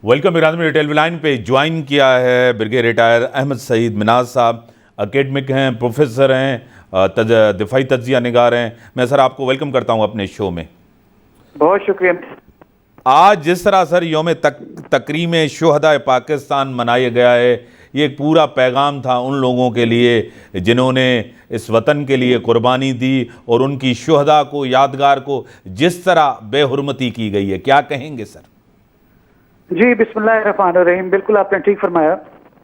Welcome media television line पे join किया है ब्रिगेड रिटायर अहमद सईद मिनाज साहब। एकेडमिक हैं, प्रोफेसर हैं, दिफाई तज्जिया निगार हैं। मैं सर आपको वेलकम करता हूं अपने शो में। बहुत शुक्रिया। आज जिस तरह सर यौम तकरीम शुहदा पाकिस्तान मनाया गया है, ये एक पूरा पैगाम था उन लोगों के लिए जिन्होंने इस वतन के लिए कुर्बानी दी और उनकी शुहदा को, यादगार को जिस तरह बेहुरमती की गई है, क्या कहेंगे सर? जी बिस्मिल्लाहिर्रहमानिर्रहीम, बिल्कुल आपने ठीक फरमाया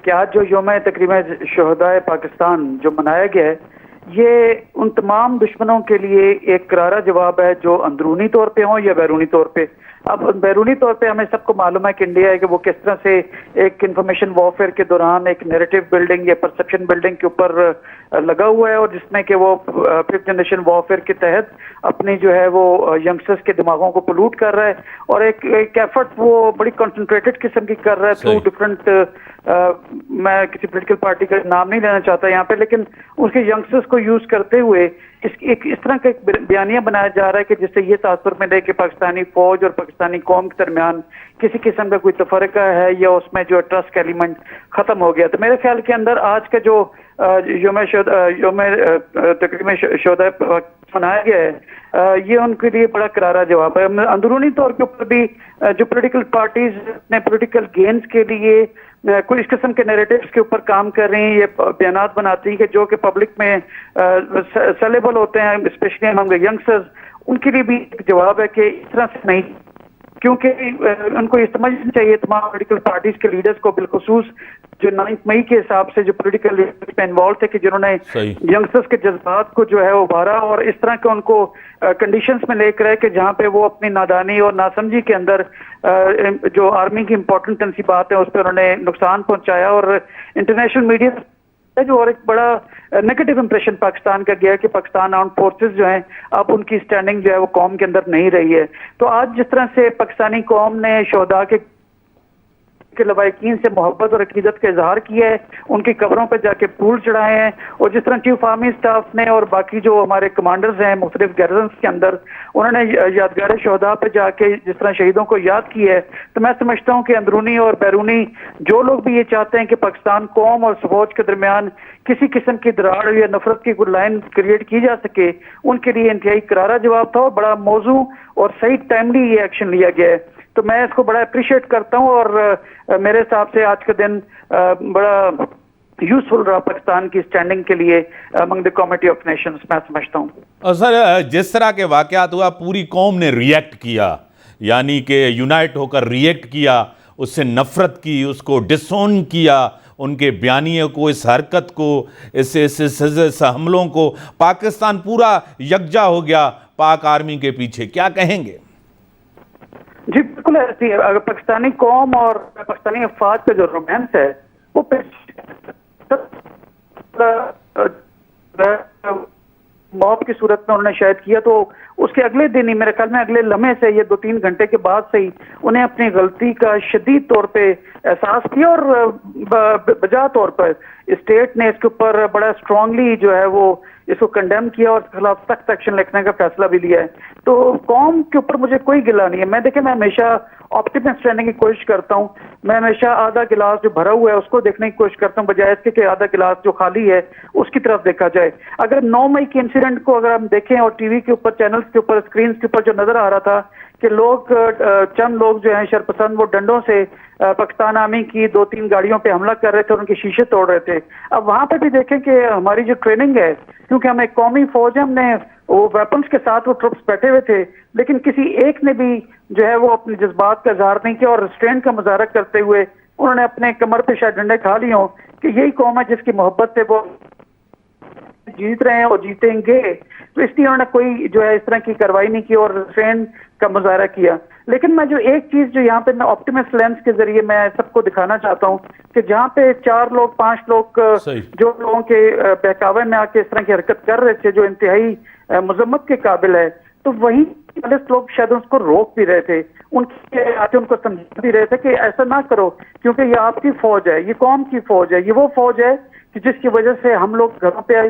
कि आज जो यौम तकरीम शुहदाए पाकिस्तान जो मनाया गया है, ये उन तमाम दुश्मनों के लिए एक करारा जवाब है जो अंदरूनी तौर पे हों या बैरूनी तौर पे। अब बैरूनी तौर पे हमें सबको मालूम है कि इंडिया है कि वो किस तरह से एक इंफॉर्मेशन वॉरफेयर के दौरान एक नैरेटिव बिल्डिंग या परसेप्शन बिल्डिंग के ऊपर लगा हुआ है, और जिसमें कि वो फिफ्थ जनरेशन वॉरफेयर के तहत अपनी जो है वो यंगस्टर्स के दिमागों को पोल्यूट कर रहा है, और एक एफर्ट वो बड़ी कंसंट्रेटेड किस्म की कर रहा है थ्रू डिफरेंट मैं किसी पॉलिटिकल पार्टी का नाम नहीं लेना चाहता यहाँ पे, लेकिन उसके यंगस्टर्स को यूज करते हुए इस तरह का एक बयानिया बनाया जा रहा है कि जिससे ये तासुर में दे कि पाकिस्तानी फौज और पाकिस्तानी कौम के दरमियान किसी किस्म का कोई तफरका है या उसमें जो ट्रस्ट का एलिमेंट खत्म हो गया। तो मेरे ख्याल के अंदर आज का जो यौम तकरीम शुहदा मनाया गया है, ये उनके लिए बड़ा करारा जवाब है। अंदरूनी तौर के ऊपर भी जो पॉलिटिकल पार्टीज अपने पॉलिटिकल गेन्स के लिए कोई इस किस्म के नैरेटिव्स के ऊपर काम कर रही हैं, ये बयानात बनाती है कि जो कि पब्लिक में सेलेबल होते हैं, स्पेशली अमंग यंगस्टर्स, उनके लिए भी एक जवाब है कि इस तरह से नहीं, क्योंकि उनको ये समझना चाहिए तमाम पॉलिटिकल पार्टीज के लीडर्स को, बिलखुसूस जो 9 मई के हिसाब से जो पॉलिटिकल लीडर्स में इन्वॉल्व थे कि जिन्होंने यंगस्टर्स के जज्बात को जो है वो उभारा और इस तरह के उनको कंडीशंस में लेकर है कि जहाँ पे वो अपनी नादानी और नासमझी के अंदर जो आर्मी की इंपॉर्टेंट तनसीबात है उस पर उन्होंने नुकसान पहुंचाया, और इंटरनेशनल मीडिया जो और एक बड़ा नेगेटिव इंप्रेशन पाकिस्तान का गया कि पाकिस्तान आर्म्ड फोर्सेस जो हैं अब उनकी स्टैंडिंग जो है वो कौम के अंदर नहीं रही है। तो आज जिस तरह से पाकिस्तानी कौम ने शुहदा के लवाकिन से मोहब्बत और अकीदत का इजहार किया है, उनकी कब्रों पर जाके फूल चढ़ाए हैं, और जिस तरह चीफ आर्मी स्टाफ ने और बाकी जो हमारे कमांडर्स हैं मुख्तलिफ गैरजन्स के अंदर, उन्होंने यादगार शुहदा पे जाके जिस तरह शहीदों को याद किया है, तो मैं समझता हूँ कि अंदरूनी और बैरूनी जो लोग भी ये चाहते हैं कि पाकिस्तान कौम और फौज के दरमियान किसी किस्म की दरार या नफरत की कोई लाइन क्रिएट की जा सके, उनके लिए इंतहाई करारा जवाब था और बड़ा मौजू और सही टाइमली ये एक्शन लिया गया है। तो मैं इसको बड़ा अप्रिशिएट करता हूँ, और मेरे हिसाब से आज का दिन बड़ा यूजफुल रहा पाकिस्तान की स्टैंडिंग के लिए among the committee of Nations, मैं समझता हूँ। और सर जिस तरह के वाकयात हुआ पूरी कौम ने रिएक्ट किया, यानी कि यूनाइट होकर रिएक्ट किया, उससे नफरत की, उसको डिसोन किया, उनके बयानिए को, इस हरकत को, इस हमलों को, पाकिस्तान पूरा यकजा हो गया पाक आर्मी के पीछे, क्या कहेंगे? जी बिल्कुल ऐसी है। अगर पाकिस्तानी कौम और पाकिस्तानी अफवाज का जो रोमांस है वो मौत की सूरत में उन्होंने शायद किया, तो उसके अगले दिन ही, मेरे ख्याल में अगले लम्हे से, ये 2-3 घंटे के बाद से ही उन्हें अपनी गलती का शदीद तौर पे एहसास किया, और बजा तौर पर स्टेट ने इसके ऊपर बड़ा स्ट्रांगली जो है वो इसको कंडेम किया और इसके खिलाफ सख्त एक्शन लिखने का फैसला भी लिया है। तो कौम के ऊपर मुझे कोई गिला नहीं है। मैं हमेशा ऑप्टिमिस्ट रहने की कोशिश करता हूँ। मैं हमेशा आधा गिलास जो भरा हुआ है उसको देखने की कोशिश करता हूँ, बजाय इसके कि आधा गिलास जो खाली है उसकी तरफ देखा जाए। अगर 9 मई के इंसिडेंट को अगर हम देखें और टीवी के ऊपर, चैनल्स के ऊपर, स्क्रीन के ऊपर जो नजर आ रहा था कि लोग, चंद लोग जो हैं शरपसंद, वो डंडों से पाकिस्तान आर्मी की 2-3 गाड़ियों पे हमला कर रहे थे और उनके शीशे तोड़ रहे थे। अब वहां पर भी देखें कि हमारी जो ट्रेनिंग है, क्योंकि हम एक कौमी फौज है, हमने वो वेपन्स के साथ वो ट्रुप्स बैठे हुए थे, लेकिन किसी एक ने भी जो है वो अपने जज्बात का इजहार नहीं किया, और रेस्ट्रेंट का मुजाहरा करते हुए उन्होंने अपने कमर पे शायद डंडे खा लिए हों कि यही कौम है जिसकी मोहब्बत से वो जीत रहे हैं और जीतेंगे। तो इसलिए उन्होंने कोई जो है इस तरह की कार्रवाई नहीं की और रेस्ट्रेंट का मुजाहरा किया। लेकिन मैं जो एक चीज जो यहाँ पे मैं ऑप्टिमिस्ट लेंस के जरिए मैं सबको दिखाना चाहता हूँ कि जहाँ पे 4 लोग 5 लोग जो लोगों के बहकावे में आके इस तरह की हरकत कर रहे थे जो इंतहाई मजम्मत के काबिल है, तो वही लोग शायद उसको रोक भी रहे थे, उनके आके उनको समझा भी रहे थे कि ऐसा ना करो, क्योंकि ये आपकी फौज है, ये कौम की फौज है, ये वो फौज है कि जिसकी वजह से हम लोग घरों पे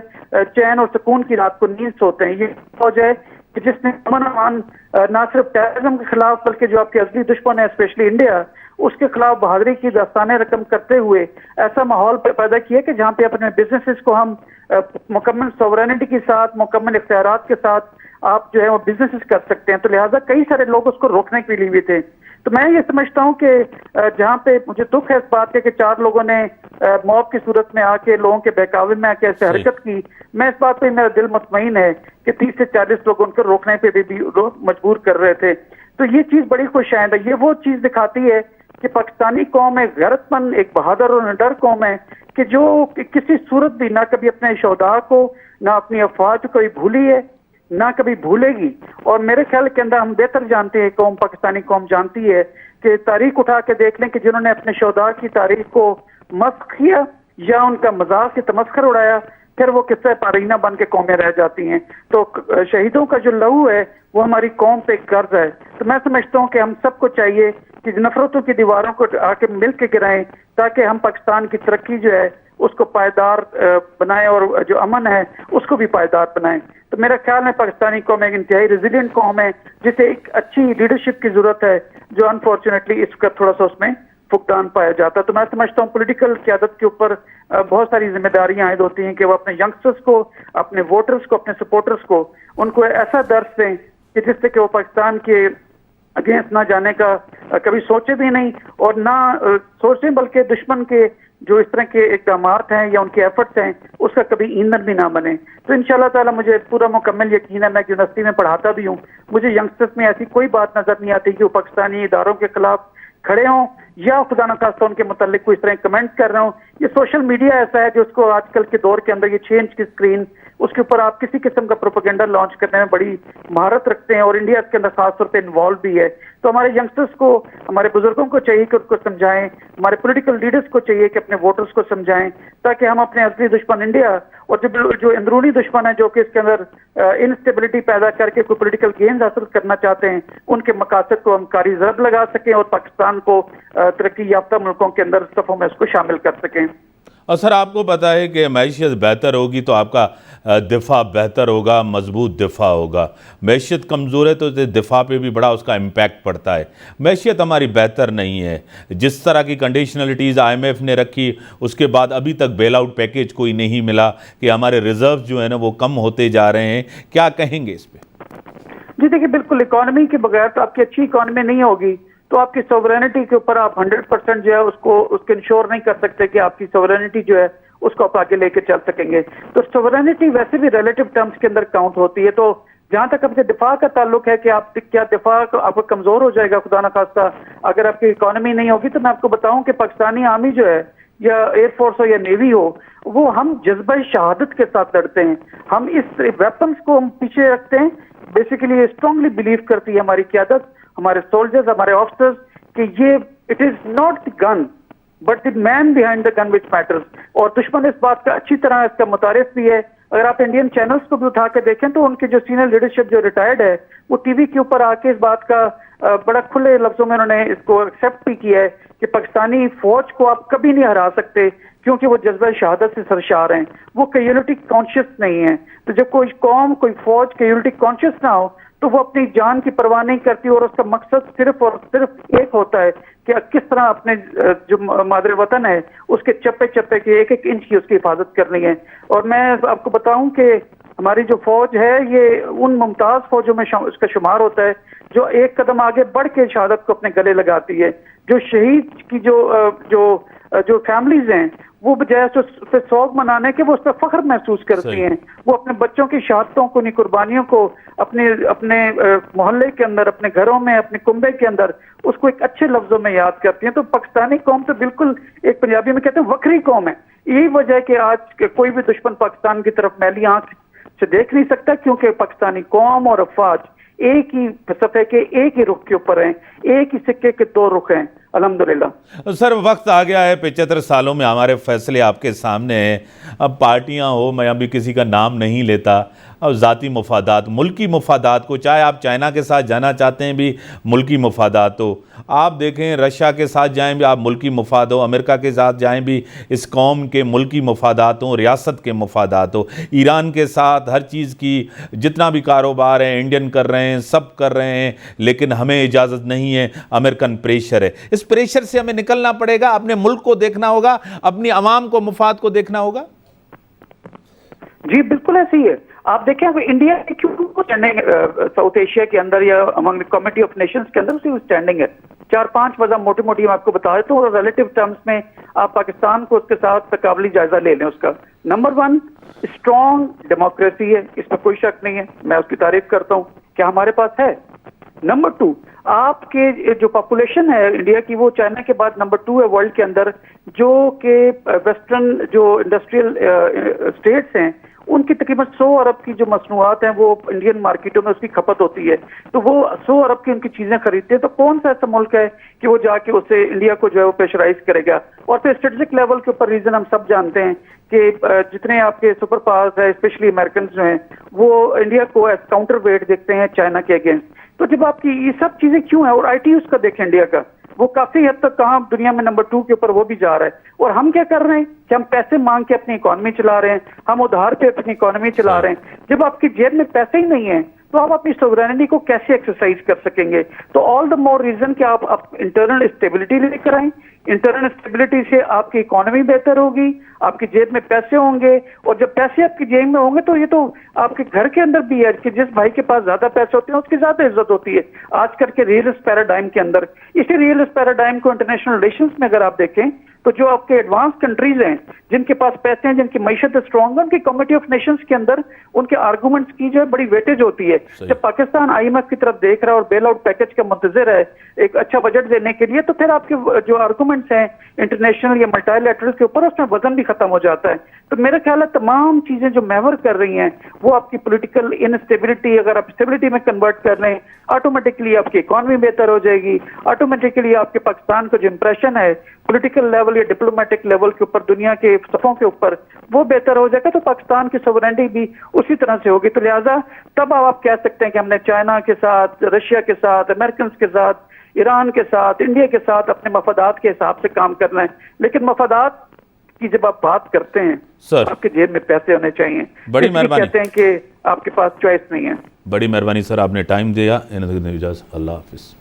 चैन और सुकून की रात को नींद सोते हैं। ये फौज है कि जिसने अमन अमान ना सिर्फ टेररिज्म के खिलाफ बल्कि जो आपके असली दुश्मन है स्पेशली इंडिया, उसके खिलाफ बहादुरी की दास्तानें रकम करते हुए ऐसा माहौल पैदा किया कि जहाँ पे अपने बिजनेसेस को हम मुकम्मल सॉवरेनिटी के साथ, मुकम्मल इख्तियारात के साथ आप जो है वो बिजनेसेस कर सकते हैं। तो लिहाजा कई सारे लोग उसको रोकने के लिए भी थे। तो मैं ये समझता हूँ कि जहाँ पे मुझे दुख है इस बात के कि 4 लोगों ने मौत की सूरत में आके लोगों के बहकावे में आके ऐसे हरकत की, मैं इस बात पे मेरा दिल मुतमईन है कि 30 से 40 लोग उनको रोकने पे भी लोग मजबूर कर रहे थे। तो ये चीज बड़ी खुशआइंद है। ये वो चीज दिखाती है कि पाकिस्तानी कौम एक गैरतमंद, एक बहादुर और निडर कौम है कि जो किसी सूरत भी ना कभी अपने शोहदा को, ना अपनी अफवाह को कभी भूली है, ना कभी भूलेगी। और मेरे ख्याल के अंदर हम बेहतर जानते हैं, कौम पाकिस्तानी कौम जानती है कि तारीख उठा के देख लें कि जिन्होंने अपने शोहदा की तारीख को मस्ख किया या उनका मजाक से तमस्खर उड़ाया, फिर वो किस्से पारीना बन के कौमें रह जाती हैं। तो शहीदों का जो लहू है वो हमारी कौम पे कर्ज है। तो मैं समझता हूँ कि हम सबको चाहिए कि नफरतों की दीवारों को आके मिल के गिराएं ताकि हम पाकिस्तान की तरक्की जो है उसको पायदार बनाएं और जो अमन है उसको भी पायदार बनाएं। तो मेरा ख्याल है पाकिस्तानी कौम एक इंतहाई रेजिलियंट कौम है जिसे एक अच्छी लीडरशिप की जरूरत है, जो अनफॉर्चुनेटली इसका थोड़ा सा उसमें फुकदान पाया जाता है। तो मैं समझता हूँ पॉलिटिकल क़यादत के ऊपर बहुत सारी जिम्मेदारियां आयद होती हैं कि वो अपने यंगस्टर्स को, अपने वोटर्स को, अपने सपोर्टर्स को उनको ऐसा दर्स दें कि जिससे कि वो पाकिस्तान के अगेंस्ट ना जाने का कभी सोचे भी नहीं और ना सोचें, बल्कि दुश्मन के जो इस तरह के इक़दामात हैं या उनके एफर्ट्स हैं उसका कभी ईंधन भी ना बने। तो इंशाल्लाह ताला मुझे पूरा मुकम्मल यकीन है, मैं यूनिवर्सिटी में पढ़ाता भी हूँ, मुझे यंगस्टर्स में ऐसी कोई बात नजर नहीं आती कि वो पाकिस्तानी इदारों के खिलाफ खड़े हों या खुदा न खास्ता उनके मुतालिक कोई इस तरह कमेंट कर रहे हो। ये सोशल मीडिया ऐसा है जो उसको आजकल के दौर के अंदर ये 6 इंच की स्क्रीन, उसके ऊपर आप किसी किस्म का प्रोपेगेंडा लॉन्च करने में बड़ी महारत रखते हैं और इंडिया इसके अंदर खासतौर पे इन्वॉल्व भी है। तो हमारे यंगस्टर्स को, हमारे बुजुर्गों को चाहिए कि उनको समझाएं, हमारे पॉलिटिकल लीडर्स को चाहिए कि अपने वोटर्स को समझाएं, ताकि हम अपने असली दुश्मन इंडिया और जो अंदरूनी दुश्मन है जो कि इसके अंदर इनस्टेबिलिटी पैदा करके कोई पॉलिटिकल गेन्स हासिल करना चाहते हैं, उनके मकासद को हम कारी ज़रब लगा सकें और पाकिस्तान को तरक्की याफ्ता मुल्कों के अंदर सफ़ों में उसको शामिल कर सकें। और सर आपको पता है कि मैशियत बेहतर होगी तो आपका दिफा बेहतर होगा, मजबूत दिफा होगा। मैशियत कमज़ोर है तो दिफा पे भी बड़ा उसका इम्पैक्ट पड़ता है। मैशियत हमारी बेहतर नहीं है, जिस तरह की कंडीशनलिटीज़ IMF ने रखी उसके बाद अभी तक बेल आउट पैकेज कोई नहीं मिला कि हमारे रिजर्व जो है ना वो कम होते जा रहे हैं। क्या कहेंगे इस पर? जी देखिए, बिल्कुल इकोनॉमी के बगैर तो आपकी अच्छी इकोनॉमी नहीं होगी, तो आपकी सॉवरेनिटी के ऊपर आप 100% जो है उसको इंश्योर नहीं कर सकते कि आपकी सॉवरेनिटी जो है उसको आप आगे लेके चल सकेंगे। तो सॉवरेनिटी वैसे भी रिलेटिव टर्म्स के अंदर काउंट होती है। तो जहां तक आपके दिफा का ताल्लुक है कि आप क्या दिफा आपको कमजोर हो जाएगा खुदा ना खास्ता अगर आपकी इकोनॉमी नहीं होगी, तो मैं आपको बताऊं कि पाकिस्तानी आर्मी जो है या एयरफोर्स हो या नेवी हो, वो हम जज्बा शहादत के साथ लड़ते हैं। हम इस वेपन्स को हम पीछे रखते हैं। बेसिकली स्ट्रांगली बिलीव करती है हमारी क़यादत, हमारे सोल्जर्स, हमारे ऑफिसर्स कि ये it is not the gun but the man behind the gun which matters. और दुश्मन इस बात का अच्छी तरह इसका मुतारिफ भी है। अगर आप इंडियन चैनल्स को भी उठा के देखें तो उनके जो सीनियर लीडरशिप जो रिटायर्ड है वो टीवी के ऊपर आके इस बात का बड़ा खुले लफ्जों में उन्होंने इसको एक्सेप्ट भी किया है कि पाकिस्तानी फौज को आप कभी नहीं हरा सकते क्योंकि वो जज्बा शहादत से सरशार हैं, वो कम्युनिटी कॉन्शियस नहीं है। तो जब कोई कौम, कोई फौज कम्युनिटी कॉन्शियस ना हो तो वो अपनी जान की परवाह नहीं करती और उसका मकसद सिर्फ और सिर्फ एक होता है कि किस तरह अपने जो मादर वतन है उसके चप्पे चप्पे के एक एक इंच की उसकी हिफाजत करनी है। और मैं आपको बताऊं कि हमारी जो फौज है ये उन मुमताज फौजों में इसका शुमार होता है जो एक कदम आगे बढ़ के शहादत को अपने गले लगाती है। जो शहीद की जो फैमिलीज हैं वो बजाय उससे सौग मनाने के वो उस पर फख्र महसूस करती हैं। वो अपने बच्चों की शहादतों को, कुर्बानियों को अपने मोहल्ले के अंदर, अपने घरों में, अपने कुंबे के अंदर उसको एक अच्छे लफ्जों में याद करती हैं। तो पाकिस्तानी कौम तो बिल्कुल एक पंजाबी में कहते हैं वक्री कौम है। यही वजह है कि आज कोई भी दुश्मन पाकिस्तान की तरफ मैली आंख से देख नहीं सकता क्योंकि पाकिस्तानी कौम और अफवाज एक ही सफ़े के एक ही रुख के ऊपर हैं, एक ही सिक्के के 2 रुख हैं। अल्हम्दुलिल्लाह। सर वक्त आ गया है, 75 सालों में हमारे फैसले आपके सामने हैं। अब पार्टियां हो, मैं अभी किसी का नाम नहीं लेता, और ज़ाती मफादात, मुल्की मफादात को, चाहे आप चाइना के साथ जाना चाहते हैं भी मुल्की मफादात हो, आप देखें रशिया के साथ जाएं भी आप मुल्की मफाद हो, अमेरिका के साथ जाएं भी इस कौम के मुल्की मफादात हो, रियासत के मफादात हो, ईरान के साथ हर चीज़ की जितना भी कारोबार है इंडियन कर रहे हैं, सब कर रहे हैं, लेकिन हमें इजाज़त नहीं है, अमेरिकन प्रेशर है। इस प्रेशर से हमें निकलना पड़ेगा, अपने मुल्क को देखना होगा, अपनी आवाम को, मुफाद को देखना होगा। जी बिल्कुल ऐसे ही है। आप देखें अब इंडिया की क्यों स्टैंडिंग साउथ एशिया के अंदर या अमंग कमिटी ऑफ नेशंस के अंदर उसकी स्टैंडिंग है। 4-5 वजह मोटी मोटी मैं आपको बता देता हूँ, और रिलेटिव टर्म्स में आप पाकिस्तान को उसके साथ तकाबली जायजा ले लें उसका। नंबर 1, स्ट्रॉन्ग डेमोक्रेसी है, इसमें कोई शक नहीं है, मैं उसकी तारीफ करता हूँ, क्या हमारे पास है। नंबर 2, आपके जो पॉपुलेशन है इंडिया की वो चाइना के बाद नंबर 2 है वर्ल्ड के अंदर, जो कि वेस्टर्न जो इंडस्ट्रियल स्टेट्स हैं उनकी तकरीबन 100 अरब की जो मसनूआत हैं वो इंडियन मार्केटों में उसकी खपत होती है, तो वो 100 अरब की उनकी चीजें खरीदते हैं। तो कौन सा ऐसा मुल्क है कि वो जाके उससे इंडिया को जो है वो प्रेशराइज करेगा। और फिर स्ट्रेटेजिक लेवल के ऊपर रीजन हम सब जानते हैं कि जितने आपके सुपर पावर्स है, स्पेशली अमेरिकन जो हैं, वो इंडिया को एज काउंटर वेट देखते हैं चाइना के अगेंस्ट। तो जब आपकी ये सब चीजें क्यों है, और IT उसका देखें इंडिया का, वो काफी हद तक कहाँ दुनिया में नंबर 2 के ऊपर वो भी जा रहा है। और हम क्या कर रहे हैं कि हम पैसे मांग के अपनी इकोनॉमी चला रहे हैं, हम उधार पे अपनी इकोनॉमी चला रहे हैं। जब आपकी जेब में पैसे ही नहीं है तो आप अपनी सोवरेनिटी को कैसे एक्सरसाइज कर सकेंगे। तो ऑल द मोर रीजन कि आप इंटरनल स्टेबिलिटी लेकर आए। इंटरनल स्टेबिलिटी से आपकी इकोनॉमी बेहतर होगी, आपकी जेब में पैसे होंगे, और जब पैसे आपकी जेब में होंगे तो ये तो आपके घर के अंदर भी है कि जिस भाई के पास ज्यादा पैसे होते हैं उसकी ज्यादा इज्जत होती है आजकल के रियलिस्ट पैराडाइम के अंदर। इसी रियलिस्ट पैराडाइम को इंटरनेशनल रिलेशंस में अगर आप देखें तो जो आपके एडवांस कंट्रीज हैं, जिनके पास पैसे हैं, जिनकी मईशत स्ट्रॉन्ग है, उनकी कमिटी ऑफ नेशंस के अंदर उनके आर्गूमेंट्स की जो है बड़ी वेटेज होती है। जब पाकिस्तान IMF की तरफ देख रहा है और बेल आउट पैकेज का मुंतजिर है एक अच्छा बजट देने के लिए, तो फिर आपके जो आर्गूमेंट्स हैं इंटरनेशनल या मल्टीलैटरल के ऊपर उसमें वजन भी खत्म हो जाता है। तो मेरा ख्याल है तमाम चीजें जो मैवर कर रही हैं वो आपकी पॉलिटिकल इनस्टेबिलिटी अगर आप स्टेबिलिटी में कन्वर्ट कर लें, ऑटोमेटिकली आपकी इकोनॉमी बेहतर हो जाएगी, ऑटोमेटिकली आपके पाकिस्तान का जो इंप्रेशन है पॉलिटिकल लेवल या डिप्लोमेटिक लेवल के ऊपर दुनिया के सफ़ों के ऊपर वो बेहतर हो जाएगा। तो पाकिस्तान की सोवरेनिटी भी उसी तरह से होगी। तो लिहाजा तब आप कह सकते हैं कि हमने चाइना के साथ, रशिया के साथ, अमेरिकन के साथ, ईरान के साथ, इंडिया के साथ अपने मफादात के हिसाब से काम करना है। लेकिन मफादात की जब आप बात करते हैं सर, आपके जेब में पैसे होने चाहिए। बड़ी मेहरबानी। कहते हैं कि आपके पास चॉइस नहीं है। बड़ी मेहरबानी सर, आपने टाइम दिया। इजाज़त, अल्लाह हाफिज़।